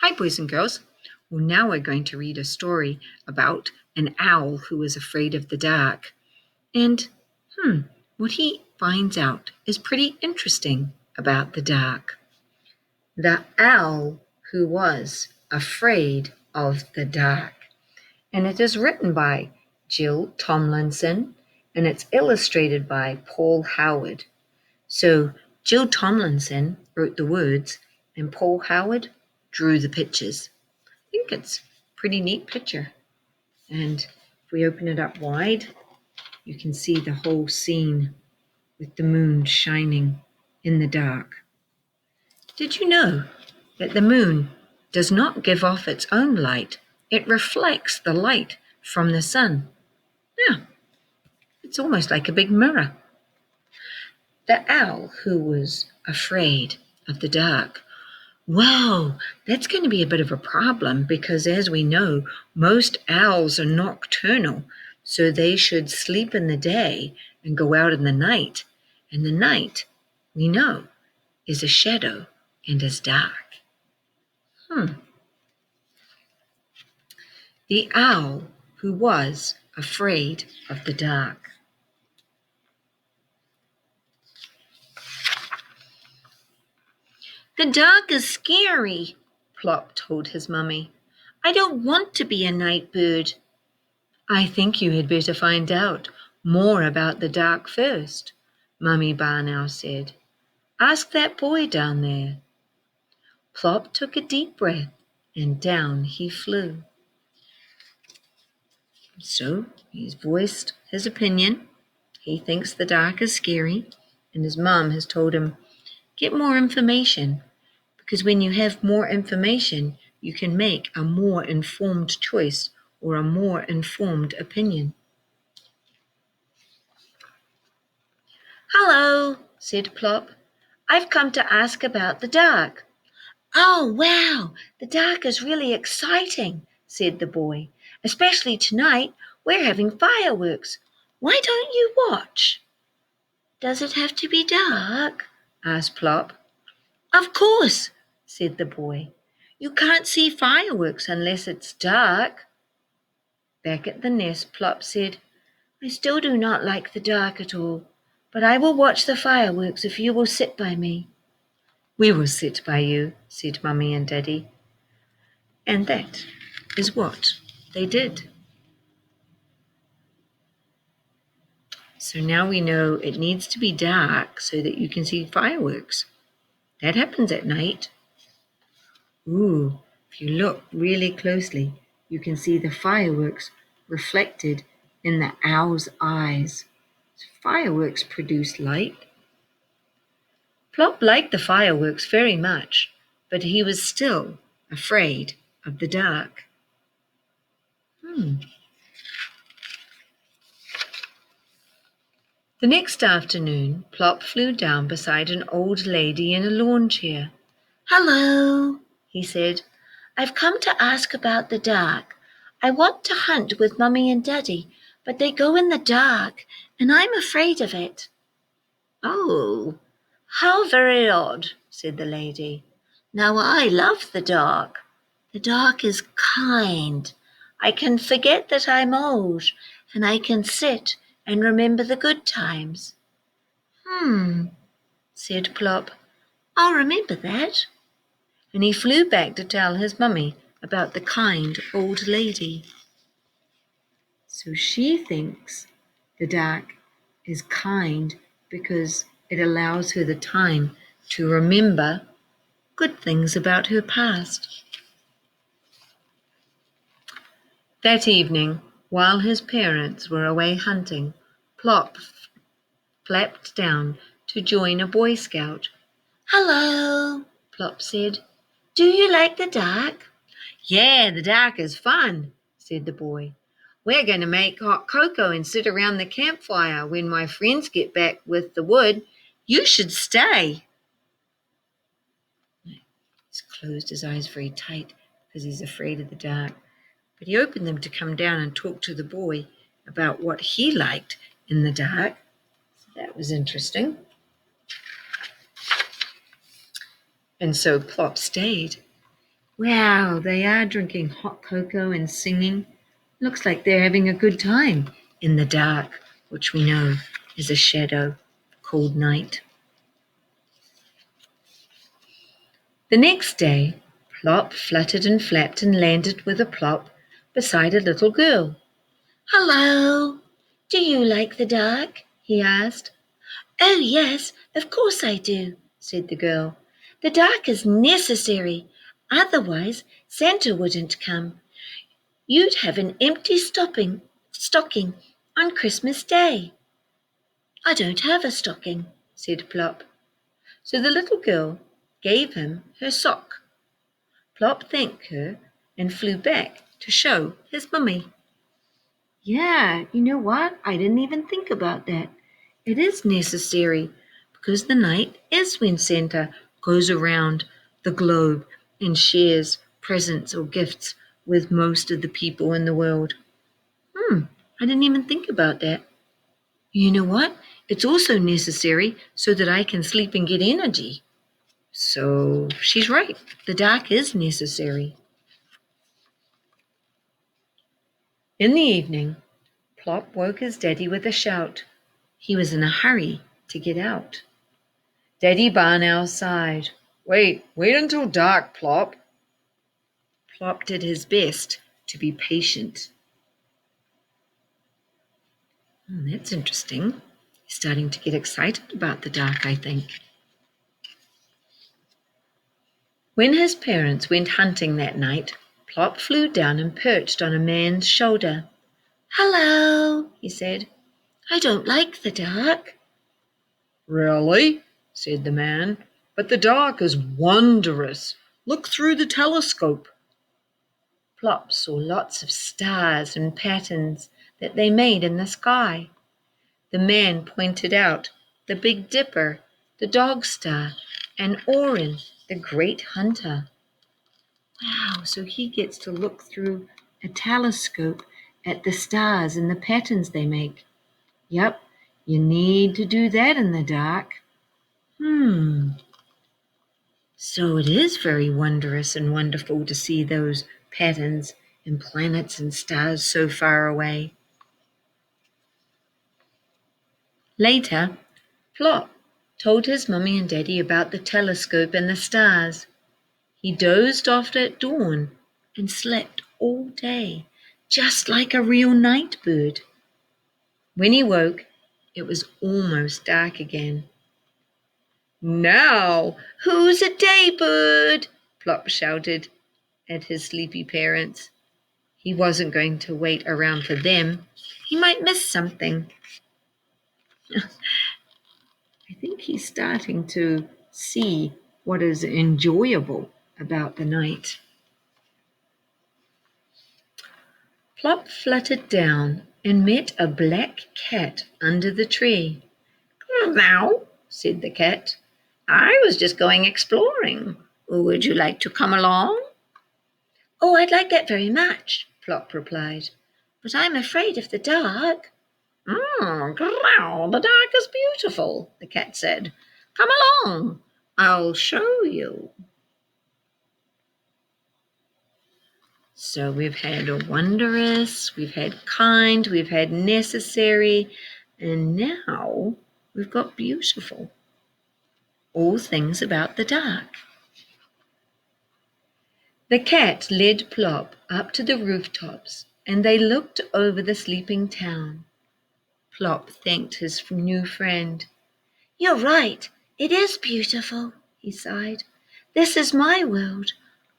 Hi, boys and girls. Well, now we're going to read a story about an owl who was afraid of the dark. And, what he finds out is pretty interesting about the dark. The owl who was afraid of the dark. And it is written by Jill Tomlinson, and it's illustrated by Paul Howard. So Jill Tomlinson wrote the words, and Paul Howard drew the pictures. I think it's a pretty neat picture. And if we open it up wide, you can see the whole scene with the moon shining in the dark. Did you know that the moon does not give off its own light? It reflects the light from the sun. Yeah, it's almost like a big mirror. The owl who was afraid of the dark. Wow, that's going to be a bit of a problem because, as we know, most owls are nocturnal, so they should sleep in the day and go out in the night. And the night, we know, is a shadow and is dark. The owl who was afraid of the dark. The dark is scary, Plop told his mummy. I don't want to be a night bird. I think you had better find out more about the dark first, Mummy Barn Owl said. Ask that boy down there. Plop took a deep breath and down he flew. So he's voiced his opinion. He thinks the dark is scary, and his mom has told him, get more information, because when you have more information, you can make a more informed choice or a more informed opinion. Hello, said Plop. I've come to ask about the dark. Oh, wow, the dark is really exciting, said the boy. Especially tonight, we're having fireworks. Why don't you watch? Does it have to be dark? Asked Plop. Of course, said the boy. You can't see fireworks unless it's dark. Back at the nest, Plop said, I still do not like the dark at all, but I will watch the fireworks if you will sit by me. We will sit by you, said Mummy and Daddy. And that is what they did. So now we know it needs to be dark so that you can see fireworks. That happens at night. Ooh, if you look really closely, you can see the fireworks reflected in the owl's eyes. So fireworks produce light. Plop liked the fireworks very much, but he was still afraid of the dark. The next afternoon, Plop flew down beside an old lady in a lawn chair. Hello, he said. I've come to ask about the dark. I want to hunt with Mummy and Daddy, but they go in the dark, and I'm afraid of it. Oh, how very odd, said the lady. Now I love the dark. The dark is kind. I can forget that I'm old, and I can sit and remember the good times. Said Plop. I'll remember that. And he flew back to tell his mummy about the kind old lady. So she thinks the dark is kind because it allows her the time to remember good things about her past. That evening, while his parents were away hunting, Plop flapped down to join a Boy Scout. Hello, Plop said. Do you like the dark? Yeah, the dark is fun, said the boy. We're going to make hot cocoa and sit around the campfire when my friends get back with the wood. You should stay. He's closed his eyes very tight because he's afraid of the dark. But he opened them to come down and talk to the boy about what he liked in the dark. So that was interesting. And so Plop stayed. Wow, they are drinking hot cocoa and singing. Looks like they're having a good time in the dark, which we know is a shadow, cold night. The next day, Plop fluttered and flapped and landed with a plop beside a little girl. "Hello, do you like the dark?" he asked. "Oh, yes, of course I do," said the girl. "The dark is necessary, otherwise Santa wouldn't come. You'd have an empty stocking on Christmas Day." "I don't have a stocking," said Plop. So the little girl gave him her sock. Plop thanked her and flew back to show his mummy. Yeah, you know what? I didn't even think about that. It is necessary because the night is when Santa goes around the globe and shares presents or gifts with most of the people in the world. I didn't even think about that. You know what? It's also necessary so that I can sleep and get energy. So she's right. The dark is necessary. In the evening, Plop woke his daddy with a shout. He was in a hurry to get out. Daddy Barn Owl sighed. Wait until dark, Plop. Plop did his best to be patient. That's interesting. He's starting to get excited about the dark, I think. When his parents went hunting that night, Plop flew down and perched on a man's shoulder. "Hello," he said. "I don't like the dark." "Really?" said the man. "But the dark is wondrous. Look through the telescope." Plop saw lots of stars and patterns that they made in the sky. The man pointed out the Big Dipper, the Dog Star, and Orion, the Great Hunter. Wow, so he gets to look through a telescope at the stars and the patterns they make. Yep, you need to do that in the dark. So it is very wondrous and wonderful to see those patterns and planets and stars so far away. Later, Plop told his mummy and daddy about the telescope and the stars. He dozed off at dawn and slept all day, just like a real night bird. When he woke, it was almost dark again. "Now, who's a day bird?" Plop shouted at his sleepy parents. He wasn't going to wait around for them. He might miss something. I think he's starting to see what is enjoyable about the night. Plop fluttered down and met a black cat under the tree. "Now," said the cat, "I was just going exploring. Would you like to come along?" "Oh, I'd like that very much," Plop replied, "but I'm afraid of the dark." The dark is beautiful," the cat said. "Come along, I'll show you." So we've had a wondrous, we've had kind, we've had necessary, and now we've got beautiful. All things about the dark. The cat led Plop up to the rooftops, and they looked over the sleeping town. Plop thanked his new friend. "You're right, it is beautiful," he sighed. "This is my world.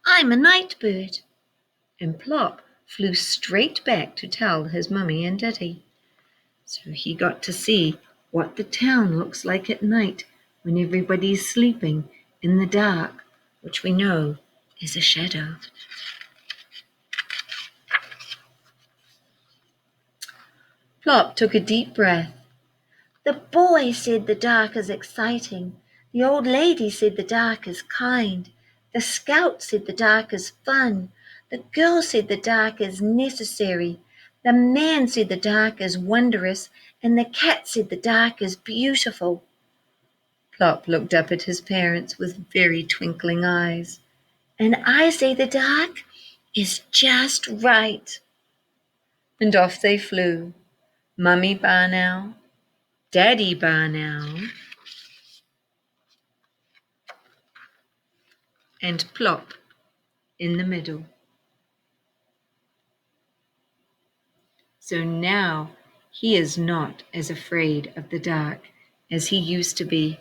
I'm a night bird." And Plop flew straight back to tell his mummy and daddy. So he got to see what the town looks like at night when everybody's sleeping in the dark, which we know is a shadow. Plop took a deep breath. "The boy said the dark is exciting. The old lady said the dark is kind. The scout said the dark is fun. The girl said the dark is necessary. The man said the dark is wondrous. And the cat said the dark is beautiful." Plop looked up at his parents with very twinkling eyes. And I say the dark is just right. And off they flew, Mummy Barn Owl, Daddy Barn Owl, and Plop in the middle. So now he is not as afraid of the dark as he used to be.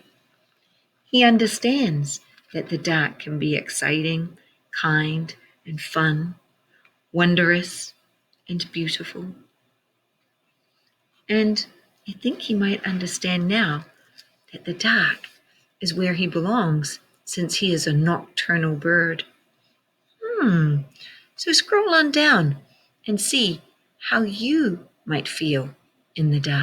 He understands that the dark can be exciting, kind, and fun, wondrous, and beautiful. And I think he might understand now that the dark is where he belongs, since he is a nocturnal bird. So scroll on down and see how you might feel in the dark.